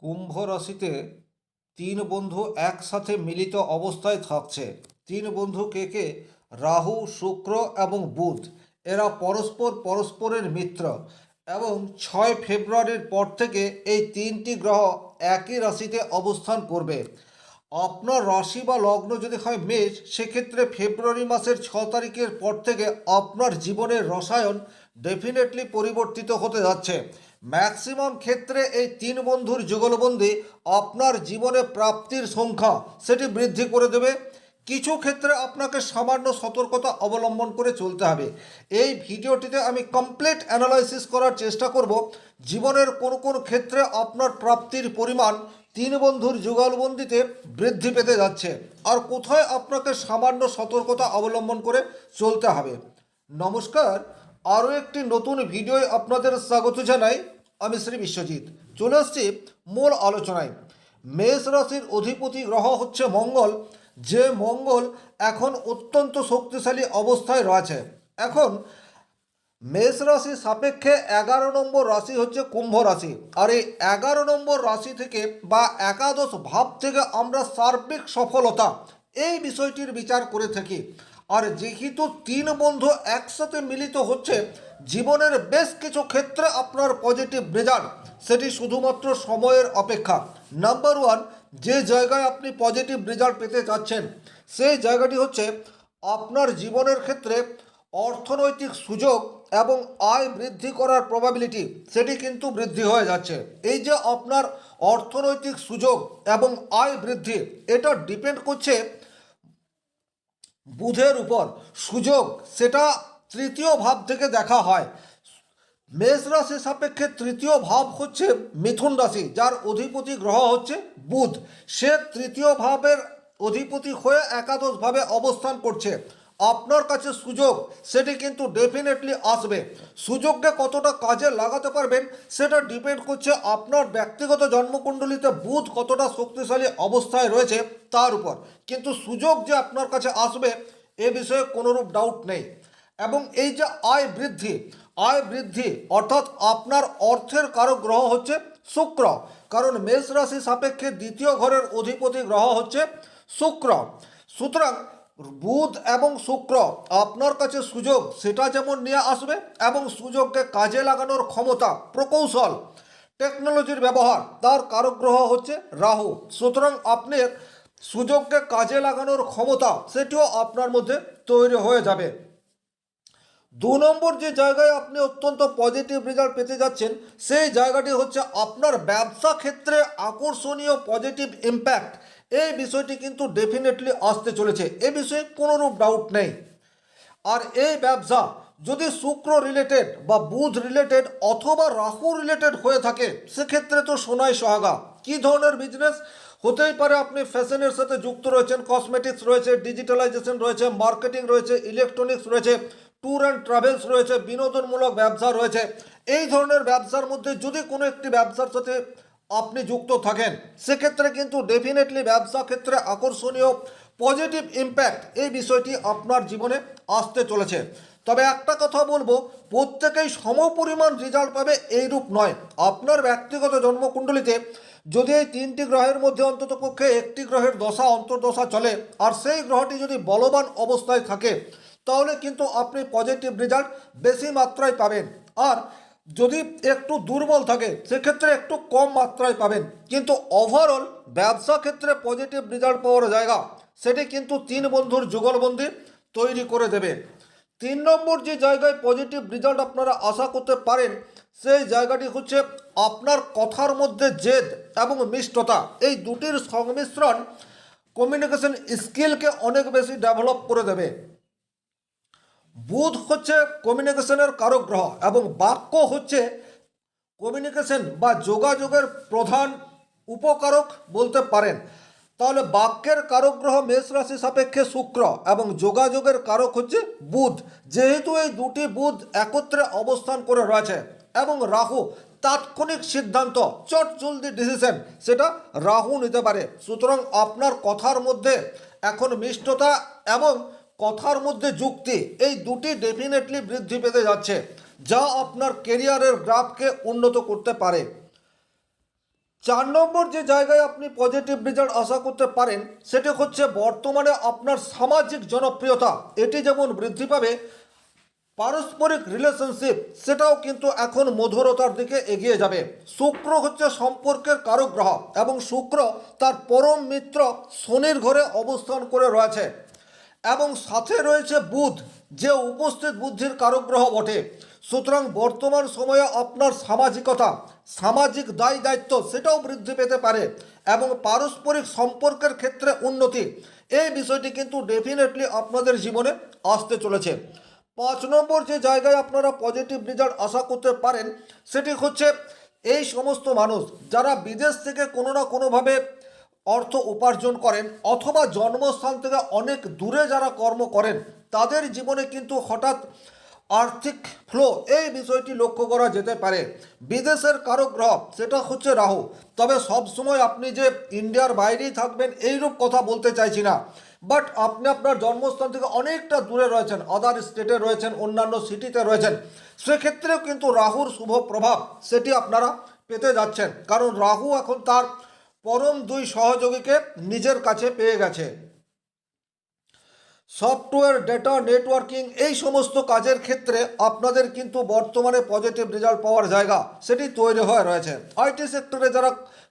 কুম্ভ রাশিতে তিন বন্ধু একসাথে মিলিত অবস্থায় থাকছে। তিন বন্ধু কে কে? রাহু, শুক্র এবং বুধ। এরা পরস্পরের মিত্র এবং 6 ফেব্রুয়ারির পর থেকে এই তিনটি গ্রহ একই রাশিতে অবস্থান করবে। আপনার রাশি বা লগ্ন যদি হয় মেষ, সেক্ষেত্রে ফেব্রুয়ারি মাসের 6 তারিখের পর থেকে আপনার জীবনের রসায়ন ডেফিনেটলি পরিবর্তিত হতে যাচ্ছে। ম্যাক্সিমাম ক্ষেত্রে এই তিন বন্ধুর যুগলবন্দি আপনার জীবনে প্রাপ্তির সংখ্যা সেটি বৃদ্ধি করে দেবে। কিছু ক্ষেত্রে আপনাকে সামান্য সতর্কতা অবলম্বন করে চলতে হবে। এই ভিডিওটিতে আমি কমপ্লিট অ্যানালাইসিস করার চেষ্টা করব জীবনের কোন কোন ক্ষেত্রে আপনার প্রাপ্তির পরিমাণ তিন বন্ধুর যুগলবন্দিতে বৃদ্ধি পেতে যাচ্ছে, আর কোথায় আপনাকে সামান্য সতর্কতা অবলম্বন করে চলতে হবে। নমস্কার, আরও একটি নতুন ভিডিওয় আপনাদের স্বাগত জানাই। আমি শ্রী বিশ্বজিৎ চলে আসছি মূল আলোচনায়। মেষ রাশির অধিপতি গ্রহ হচ্ছে মঙ্গল, যে মঙ্গল এখন অত্যন্ত শক্তিশালী অবস্থায় রয়েছে। এখন মেষ রাশি সাপেক্ষে 11 নম্বর রাশি হচ্ছে কুম্ভ রাশি, আর এই 11 নম্বর রাশি থেকে বা একাদশ ভাব থেকে আমরা সার্বিক সফলতা এই বিষয়টির বিচার করে থাকি। আর যেহেতু তিন বন্ধু একসাথে মিলিত হচ্ছে, জীবনের বেশ কিছু ক্ষেত্রে আপনার পজিটিভ রেজাল্ট সেটি শুধুমাত্র সময়ের অপেক্ষা। নাম্বার ওয়ান, যে জায়গায় আপনি পজিটিভ রেজাল্ট পেতে চাচ্ছেন সেই জায়গাটি হচ্ছে আপনার জীবনের ক্ষেত্রে অর্থনৈতিক সুযোগ এবং আয় বৃদ্ধি করার প্রবাবিলিটি সেটি কিন্তু বৃদ্ধি হয়ে যাচ্ছে। এই যে আপনার অর্থনৈতিক সুযোগ এবং আয় বৃদ্ধি, এটা ডিপেন্ড করছে বুধের উপর। সুযোগ সেটা তৃতীয় ভাব থেকে দেখা হয়। মেষ রাশি সাপেক্ষে তৃতীয় ভাব হচ্ছে মিথুন রাশি, যার অধিপতি গ্রহ হচ্ছে বুধ। সে তৃতীয় ভাবের অধিপতি হয়ে একাদশভাবে অবস্থান করছে। আপনার কাছে সুযোগ সেটি কিন্তু ডেফিনেটলি আসবে। সুযোগকে কতটা কাজে লাগাতে পারবেন সেটা ডিপেন্ড করছে আপনার ব্যক্তিগত জন্মকুণ্ডলিতে বুধ কতটা শক্তিশালী অবস্থায় রয়েছে তার উপর। কিন্তু সুযোগ যে আপনার কাছে আসবে এ বিষয়ে কোনোরূপ ডাউট নেই। এবং এই যে আয় বৃদ্ধি অর্থাৎ আপনার অর্থের কারক গ্রহ হচ্ছে শুক্র, কারণ মেষ রাশি সাপেক্ষে দ্বিতীয় ঘরের অধিপতি গ্রহ হচ্ছে শুক্র। সুতরাং বুধ এবং শুক্র আপনার কাছে সুযোগ সেটা যেমন নিয়ে আসবে, এবং সুযোগকে কাজে লাগানোর ক্ষমতা, প্রকৌশল, টেকনোলজির ব্যবহার তার কারক গ্রহ হচ্ছে রাহু। সুতরাং আপনার সুযোগকে কাজে লাগানোর ক্ষমতা সেটিও আপনার মধ্যে তৈরি হয়ে যাবে। 2 নম্বর যে জায়গায় আপনি অত্যন্ত পজিটিভ রেজাল্ট পেতে যাচ্ছেন সেই জায়গাটি হচ্ছে আপনার ব্যবসা ক্ষেত্রে আকর্ষণীয় পজিটিভ ইম্প্যাক্ট। এই বিষয়টি কিন্তু ডেফিনেটলি আসতে চলেছে, এ বিষয়ে কোনোরূপ ডাউট নেই। আর এই ব্যবসা যদি শুক্র রিলেটেড বা বুধ রিলেটেড অথবা রাহু রিলেটেড হয়ে থাকে সেক্ষেত্রে তো সোনাই সোহাগা। কী ধরনের বিজনেস হতেই পারে? আপনি ফ্যাশনের সাথে যুক্ত রয়েছেন, কসমেটিক্স রয়েছে, ডিজিটালাইজেশন রয়েছে, মার্কেটিং রয়েছে, ইলেকট্রনিক্স রয়েছে, ট্যুর অ্যান্ড ট্রাভেলস রয়েছে, বিনোদনমূলক ব্যবসা রয়েছে। এই ধরনের ব্যবসার মধ্যে যদি কোনো একটি ব্যবসার সাথে আপনি যুক্ত থাকেন সেক্ষেত্রে কিন্তু ডেফিনেটলি ব্যবসা ক্ষেত্রে আকর্ষণীয় পজিটিভ ইম্প্যাক্ট এই বিষয়টি আপনার জীবনে আসতে চলেছে। তবে একটা কথা বলবো, প্রত্যেকেই সমপরিমাণ রেজাল্ট পাবে এইরূপ নয়। আপনার ব্যক্তিগত জন্মকুণ্ডলিতে যদি এই তিনটি গ্রহের মধ্যে অন্ততপক্ষে একটি গ্রহের দশা অন্তর্দশা চলে আর সেই গ্রহটি যদি বলবান অবস্থায় থাকে তাহলে কিন্তু আপনি পজিটিভ রেজাল্ট বেশি মাত্রায় পাবেন। আর যদি একটু দুর্বল থাকে সেক্ষেত্রে একটু কম মাত্রায় পাবেন, কিন্তু ওভারঅল ব্যবসা ক্ষেত্রে পজিটিভ রেজাল্ট পাওয়ার জায়গা সেটি কিন্তু তিন বন্ধুর যুগলবন্দি তৈরি করে দেবে। 3 নম্বর যে জায়গায় পজিটিভ রেজাল্ট আপনারা আশা করতে পারেন সেই জায়গাটি হচ্ছে আপনার কথার মধ্যে জেদ এবং মিষ্টতা, এই দুটির সংমিশ্রণ কমিউনিকেশন স্কিলকে অনেক বেশি ডেভেলপ করে দেবে। বুধ হচ্ছে কমিউনিকেশনের কারক গ্রহ এবং বাক্য হচ্ছে কমিউনিকেশন বা যোগাযোগের প্রধান উপকারক বলতে পারেন। তাহলে বাক্যের কারক গ্রহ মেষ রাশি সাপেক্ষে শুক্র এবং যোগাযোগের কারক হচ্ছে বুধ। যেহেতু এই দুটি বুধ একত্রে অবস্থান করে রয়েছে এবং রাহু তাৎক্ষণিক সিদ্ধান্ত, চট জলদি ডিসিশন সেটা রাহু নিতে পারে। সুতরাং আপনার কথার মধ্যে এখন মিষ্টতা এবং কথার মধ্যে যুক্তি এই দুটি ডেফিনেটলি বৃদ্ধি পেতে যাচ্ছে, যা আপনার কেরিয়ারের গ্রাফকে উন্নত করতে পারে। 4 নম্বর যে জায়গায় আপনি পজিটিভ রেজাল্ট আশা করতে পারেন সেটি হচ্ছে বর্তমানে আপনার সামাজিক জনপ্রিয়তা এটি যেমন বৃদ্ধি পাবে, পারস্পরিক রিলেশনশিপ সেটাও কিন্তু এখন মধুরতার দিকে এগিয়ে যাবে। শুক্র হচ্ছে সম্পর্কের কারক গ্রহ এবং শুক্র তার পরম মিত্র শনির ঘরে অবস্থান করে রয়েছে এবং সাথে রয়েছে বুধ, যে উপস্থিত বুদ্ধির কারক গ্রহ বটে। সুতরাং বর্তমান সময়ে আপনার সামাজিকতা, সামাজিক দায় দায়িত্ব সেটাও বৃদ্ধি পেতে পারে এবং পারস্পরিক সম্পর্কের ক্ষেত্রে উন্নতি, এই বিষয়টি কিন্তু ডেফিনেটলি আপনাদের জীবনে আসতে চলেছে। 5 নম্বর যে জায়গায় আপনারা পজিটিভ রেজাল্ট আশা করতে পারেন সেটি হচ্ছে এই সমস্ত মানুষ যারা বিদেশ থেকে কোনো না কোনোভাবে অর্থ উপার্জন করেন অথবা জন্মস্থান থেকে অনেক দূরে যারা কর্ম করেন তাদের জীবনে কিন্তু হঠাৎ আর্থিক ফ্লো এই বিষয়টি লক্ষ্য করা যেতে পারে। বিদেশের কারক গ্রহ সেটা হচ্ছে রাহু, তবে সব সময় আপনি যে ইন্ডিয়ার বাইরেই থাকবেন এইরূপ কথা বলতে চাইছি না, বাট আপনি আপনার জন্মস্থান থেকে অনেকটা দূরে রয়েছেন, আদার স্টেটে রয়েছেন, অন্যান্য সিটিতে রয়েছেন, সেক্ষেত্রেও কিন্তু রাহুর শুভ প্রভাব সেটি আপনারা পেতে যাচ্ছেন, কারণ রাহু এখন তার পরম দুই সহযোগীকে নিজের কাছে পেয়ে গেছে। সফটওয়্যার, ডেটা, নেটওয়ার্কিং এই সমস্ত কাজের ক্ষেত্রে আপনাদের কিন্তু বর্তমানে পজিটিভ রেজাল্ট পাওয়ার জায়গা সেটি তৈরি হয়ে রয়েছে। আইটি সেক্টরে যারা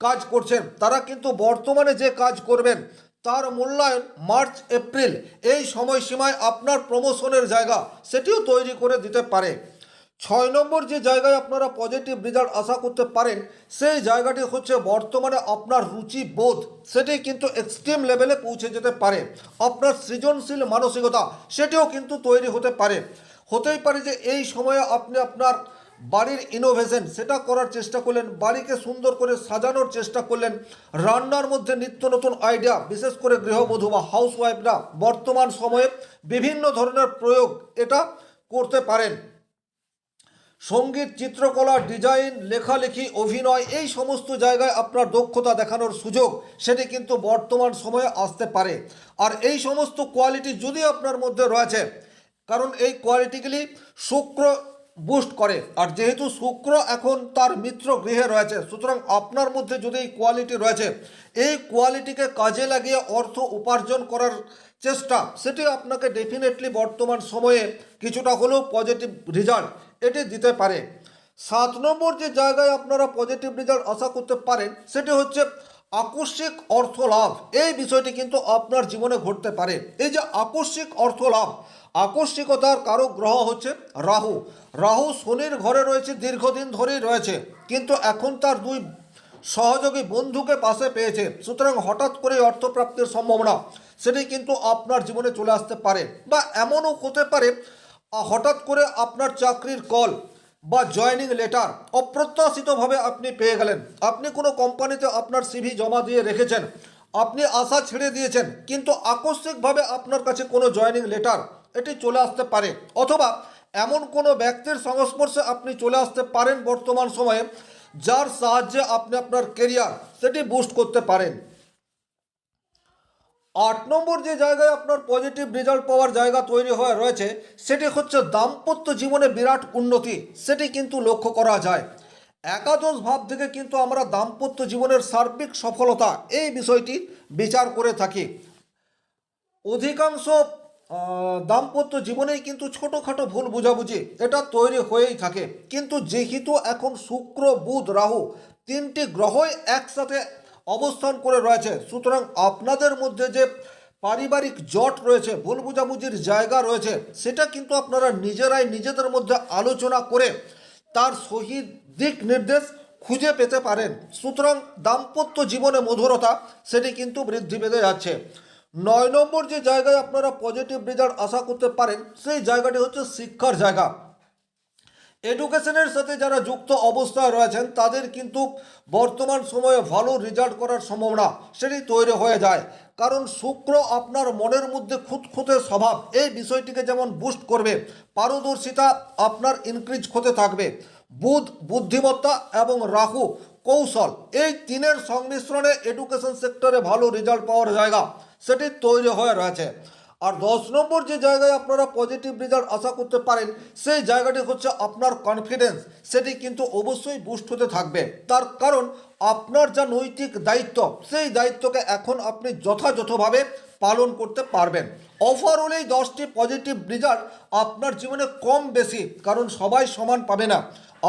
কাজ করছেন তারা কিন্তু বর্তমানে যে কাজ করবেন তার মূল্যায়ন মার্চ এপ্রিল এই সময়সীমায় আপনার প্রমোশনের জায়গা সেটিও তৈরি করে দিতে পারে। 6 নম্বর যে জায়গায় আপনারা পজিটিভ রেজাল্ট আশা করতে পারেন সেই জায়গাটি হচ্ছে বর্তমানে আপনার রুচি বোধ সেটি কিন্তু এক্সট্রিম লেভেলে পৌঁছে যেতে পারে। আপনার সৃজনশীল মানসিকতা সেটিও কিন্তু তৈরি হতে পারে। হতেই পারে যে এই সময়ে আপনি আপনার বাড়ির ইনোভেশন সেটা করার চেষ্টা করলেন, বাড়িকে সুন্দর করে সাজানোর চেষ্টা করলেন, রান্নার মধ্যে নিত্য নতুন আইডিয়া, বিশেষ করে গৃহবধূ বা হাউসওয়াইফরা বর্তমান সময়ে বিভিন্ন ধরনের প্রয়োগ এটা করতে পারেন। সঙ্গীত, চিত্রকলা, ডিজাইন, লেখালেখি, অভিনয় এই সমস্ত জায়গায় আপনার দক্ষতা দেখানোর সুযোগ সেটি কিন্তু বর্তমান সময়ে আসতে পারে। আর এই সমস্ত কোয়ালিটি যদি আপনার মধ্যে রয়েছে, কারণ এই কোয়ালিটিগুলি শুক্র বুস্ট করে, আর যেহেতু শুক্র এখন তার মিত্র গৃহে রয়েছে সুতরাং আপনার মধ্যে যদি এই কোয়ালিটি রয়েছে, এই কোয়ালিটিকে কাজে লাগিয়ে অর্থ উপার্জন করার চেষ্টা সেটি আপনাকে ডেফিনেটলি বর্তমান সময়ে কিছুটা হলেও পজিটিভ রেজাল্ট এটি দিতে পারে। 7 নম্বর যে জায়গায় আপনারা পজিটিভ রেজাল্ট আশা করতে পারেন সেটি হচ্ছে আকস্মিক অর্থ লাভ, এই বিষয়টি কিন্তু আপনার জীবনে ঘটতে পারে। এই যে আকস্মিক অর্থ লাভ, আকস্মিকতার কারক গ্রহ হচ্ছে রাহু। রাহু শনির ঘরে রয়েছে, দীর্ঘদিন ধরেই রয়েছে, কিন্তু এখন তার দুই সহযোগী বন্ধুকে পাশে পেয়েছে, সুতরাং হঠাৎ করে অর্থপ্রাপ্তির সম্ভাবনা সেটি কিন্তু আপনার জীবনে চলে আসতে পারে। বা এমনও হতে পারে হঠাৎ করে আপনার চাকরির কল বা জয়েনিং লেটার অপ্রত্যাশিতভাবে আপনি পেয়ে গেলেন। আপনি কোনো কোম্পানিতে আপনার সিভি জমা দিয়ে রেখেছেন, আপনি আশা ছেড়ে দিয়েছেন, কিন্তু আকস্মিকভাবে আপনার কাছে কোনো জয়েনিং লেটার এটি চলে আসতে পারে, অথবা এমন কোনো ব্যক্তির সংস্পর্শে আপনি চলে আসতে পারেন বর্তমান সময়ে যার সাহায্যে আপনি আপনার কেরিয়ার সেটি বুস্ট করতে পারেন। 8 নম্বর যে জায়গায় আপনার পজিটিভ রেজাল্ট পাওয়ার জায়গা তৈরি হয়ে রয়েছে সেটি হচ্ছে দাম্পত্য জীবনে বিরাট উন্নতি সেটি কিন্তু লক্ষ্য করা যায়। একাদশ ভাব থেকে কিন্তু আমরা দাম্পত্য জীবনের সার্বিক সফলতা এই বিষয়টি বিচার করে থাকি। অধিকাংশ দাম্পত্য জীবনেই কিন্তু ছোটোখাটো ভুল বোঝাবুঝি এটা তৈরি হয়েই থাকে, কিন্তু যেহেতু এখন শুক্র, বুধ, রাহু তিনটি গ্রহই একসাথে অবস্থান করে রয়েছে সুতরাং আপনাদের মধ্যে যে পারিবারিক জট রয়েছে, ভুল বোঝাবুঝির জায়গা রয়েছে, সেটা কিন্তু আপনারা নিজেরাই নিজেদের মধ্যে আলোচনা করে তার সহি দিক নির্দেশ খুঁজে পেতে পারেন। সুতরাং দাম্পত্য জীবনে মধুরতা সেটি কিন্তু বৃদ্ধি পেতে যাচ্ছে। 9 নম্বর যে জায়গায় আপনারা পজিটিভ রেজাল্ট আশা করতে পারেন সেই জায়গাটি হচ্ছে শিক্ষার জায়গা। এডুকেশনের সাথে যারা যুক্ত অবস্থায় রয়েছেন তাদের কিন্তু বর্তমান সময়ে ভালো রেজাল্ট করার সম্ভাবনা সেটি তৈরি হয়ে যায়, কারণ শুক্র আপনার মনের মধ্যে খুঁতখুঁতে স্বভাব এই বিষয়টিকে যেমন বুস্ট করবে, পারদর্শিতা আপনার ইনক্রিজ হতে থাকবে। বুধ বুদ্ধিমত্তা এবং রাহু কৌশল, এই তিনের সংমিশ্রণে এডুকেশন সেক্টরে ভালো রেজাল্ট পাওয়ার জায়গা সেটি তৈরি হয়ে রয়েছে। আর 10 নম্বর যে জায়গায় আপনারা পজিটিভ রেজাল্ট আশা করতে পারেন সেই জায়গাটি হচ্ছে আপনার কনফিডেন্স সেটি কিন্তু অবশ্যই বুস্ট হতে থাকবে, তার কারণ আপনার যা নৈতিক দায়িত্ব সেই দায়িত্বকে এখন আপনি যথাযথভাবে পালন করতে পারবেন। ওভারঅল এই 10টি পজিটিভ রেজাল্ট আপনার জীবনে কম বেশি, কারণ সবাই সমান পাবে না।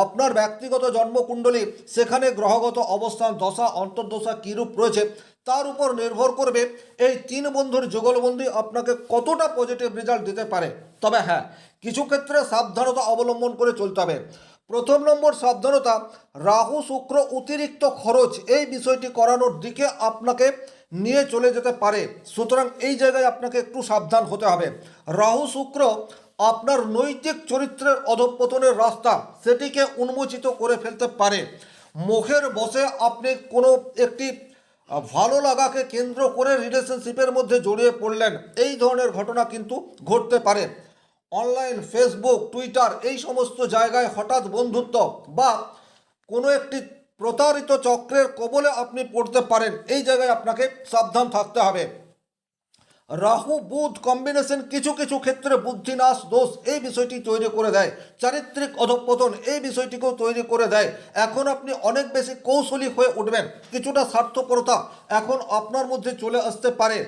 আপনার ব্যক্তিগত জন্মকুণ্ডলী, সেখানে গ্রহগত অবস্থান, দশা অন্তর্দশা কীরূপ রয়েছে তার উপর নির্ভর করবে এই 3 বন্ধুর যুগলবন্দি আপনাকে কতটা পজিটিভ রেজাল্ট দিতে পারে। তবে হ্যাঁ, কিছু ক্ষেত্রে সাবধানতা অবলম্বন করে চলতে হবে। প্রথম নম্বর সাবধানতা, রাহু শুক্র অতিরিক্ত খরচ এই বিষয়টি করানোর দিকে আপনাকে নিয়ে চলে যেতে পারে। সুতরাং এই জায়গায় আপনাকে একটু সাবধান হতে হবে। রাহু শুক্র আপনার নৈতিক চরিত্রের অধঃপতনের রাস্তা সেটিকে উন্মোচিত করে ফেলতে পারে। মুখের বসে আপনি কোনো একটি ভালো লাগাকে কেন্দ্র করে রিলেশনশিপের মধ্যে জড়িয়ে পড়লেন, এই ধরনের ঘটনা কিন্তু ঘটতে পারে। অনলাইন ফেসবুক, টুইটার এই সমস্ত জায়গায় হঠাৎ বন্ধুত্ব বা কোনো একটি প্রতারিত চক্রের কবলে আপনি পড়তে পারেন, এই জায়গায় আপনাকে সাবধান থাকতে হবে। রাহু বুধ কম্বিনেশন কিছু কিছু ক্ষেত্রে বুদ্ধিনাশ দোষ এই বিষয়টি তৈরি করে দেয়, চারিত্রিক অধঃপতন এই বিষয়টিকেও তৈরি করে দেয়। এখন আপনি অনেক বেশি কৌশলী হয়ে উঠবেন, কিছুটা স্বার্থপরতা এখন আপনার মধ্যে চলে আসতে পারে।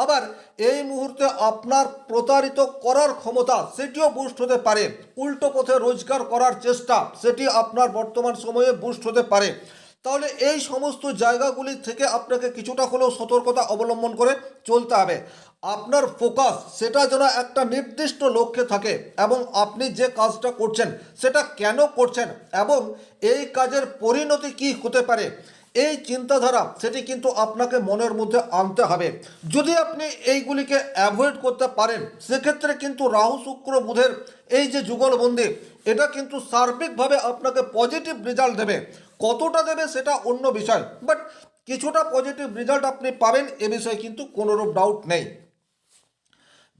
আবার এই মুহূর্তে আপনার প্রতারিত করার ক্ষমতা সেটিও বুস্ট হতে পারে। উল্টো পথে রোজগার করার চেষ্টা সেটি আপনার বর্তমান সময়ে বুস্ট হতে পারে। তাহলে এই সমস্ত জায়গাগুলি থেকে আপনাকে কিছুটা হলেও সতর্কতা অবলম্বন করে চলতে হবে। আপনার ফোকাস সেটা যেন একটা নির্দিষ্ট লক্ষ্যে থাকে, এবং আপনি যে কাজটা করছেন সেটা কেন করছেন এবং এই কাজের পরিণতি কী হতে পারে, এই চিন্তাধারা সেটি কিন্তু আপনাকে মনের মধ্যে আনতে হবে। যদি আপনি এইগুলিকে অ্যাভয়েড করতে পারেন, সেক্ষেত্রে কিন্তু রাহু শুক্র বুধের এই যে যুগলবন্দি এটা কিন্তু সার্বিকভাবে আপনাকে পজিটিভ রেজাল্ট দেবে। কতটা দেবে সেটা অন্য বিষয়, বাট কিছুটা পজিটিভ রেজাল্ট আপনি পাবেন, এ বিষয়ে কিন্তু কোনোরূপ ডাউট নেই।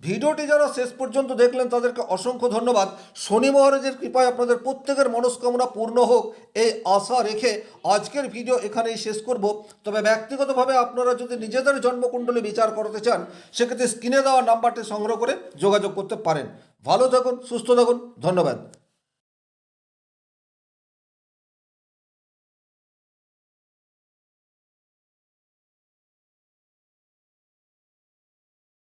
ভিডিওটি যারা শেষ পর্যন্ত দেখলেন তাদেরকে অসংখ্য ধন্যবাদ। শনি মহারাজের কৃপায় আপনাদের প্রত্যেকের মনস্কামনা পূর্ণ হোক এই আশা রেখে আজকের ভিডিও এখানেই শেষ করব। তবে ব্যক্তিগতভাবে আপনারা যদি নিজেদের জন্মকুণ্ডলী বিচার করতে চান, সেক্ষেত্রে স্ক্রিনে দেওয়া নাম্বারটি সংগ্রহ করে যোগাযোগ করতে পারেন। ভালো থাকুন, সুস্থ থাকুন, ধন্যবাদ।